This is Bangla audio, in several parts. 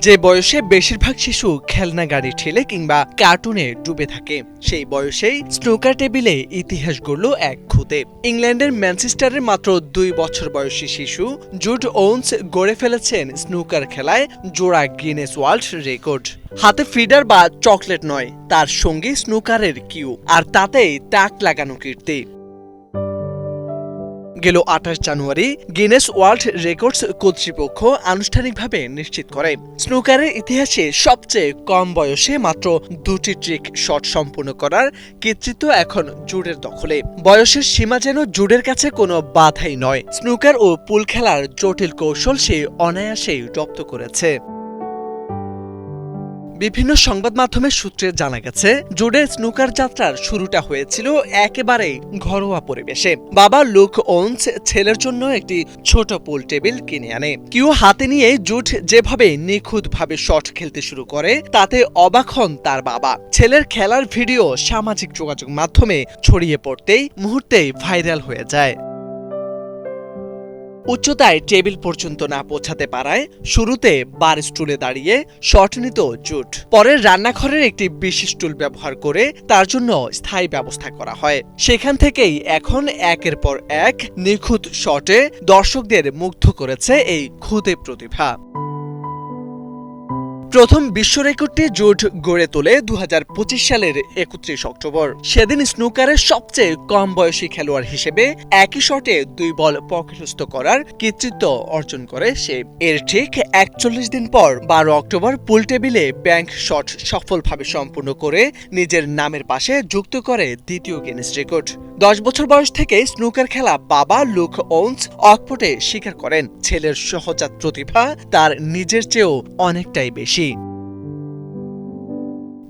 যে বয়সে বেশিরভাগ শিশু খেলনা গাড়ি ঠেলে কিংবা কার্টুনে ডুবে থাকে, সেই বয়সেই স্নুকার টেবিলে ইতিহাস গড়ল এক খুদে। ইংল্যান্ডের ম্যানচেস্টারের মাত্র 2 বছর বয়সী শিশু জুড ওয়েন্স গড়ে ফেলেছেন স্নুকার খেলায় জোড়া গিনেস ওয়ার্ল্ড রেকর্ড। হাতে ফিডার বা চকলেট নয়, তার সঙ্গে স্নুকারের কিউ, আর তাতেই তাক লাগানো কীর্তি। গেল 28 জানুয়ারি গিনেস ওয়ার্ল্ড রেকর্ডস কর্তৃপক্ষ আনুষ্ঠানিকভাবে নিশ্চিত করে স্নুকারের ইতিহাসে সবচেয়ে কম বয়সে মাত্র 2টি ট্রিক শট সম্পূর্ণ করার কৃতিত্ব এখন জুডের দখলে। বয়সের সীমা যেন জুডের কাছে কোনো বাধাই নয়। স্নুকার ও পুল খেলার জটিল কৌশল সে অনায়াসেই রপ্ত করেছে। বিভিন্ন সংবাদ মাধ্যমের সূত্রে জানা গেছে, জুডের স্নুকার যাত্রার শুরুটা হয়েছিল একেবারেই ঘরোয়া পরিবেশে। বাবা লুক ওয়েন্স ছেলের জন্য একটি ছোট পুল টেবিল কিনে আনে। কিউ হাতে নিয়ে জুড যেভাবে নিখুঁতভাবে শট খেলতে শুরু করে, তাতে অবাক হন তার বাবা। ছেলের খেলার ভিডিও সামাজিক যোগাযোগ মাধ্যমে ছড়িয়ে পড়তেই মুহূর্তেই ভাইরাল হয়ে যায়। উচ্চতায় টেবিল পর্যন্ত না পৌঁছাতে পারায় শুরুতে বার স্টুলে দাঁড়িয়ে শট নিত জুড। পরে রান্নাঘরের একটি বিশেষ টুল ব্যবহার করে তার জন্য স্থায়ী ব্যবস্থা করা হয়। সেখান থেকেই এখন একের পর এক নিখুঁত শটে দর্শকদের মুগ্ধ করেছে এই খুদে প্রতিভা। প্রথম বিশ্ব রেকর্ডটি জুড গড়ে তোলে 2025 সালের 31 অক্টোবর। সেদিন স্নুকারের সবচেয়ে কম বয়সী খেলোয়াড় হিসেবে একই শটে 2 বল পকেটস্থ করার কৃতিত্ব অর্জন করে সে। এর ঠিক 41 দিন পর 12 অক্টোবর পুল টেবিলে ব্যাংক শট সফলভাবে সম্পূর্ণ করে নিজের নামের পাশে যুক্ত করে দ্বিতীয় গিনেস রেকর্ড। 10 বছর বয়স থেকে স্নুকার খেলা বাবা লুক ওয়েন্স অকপটে স্বীকার করেন, ছেলের সহজাত প্রতিভা তার নিজের চেয়েও অনেকটাই বেশি।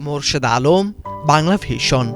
মোরশেদ আলম, বাংলা ভিশন।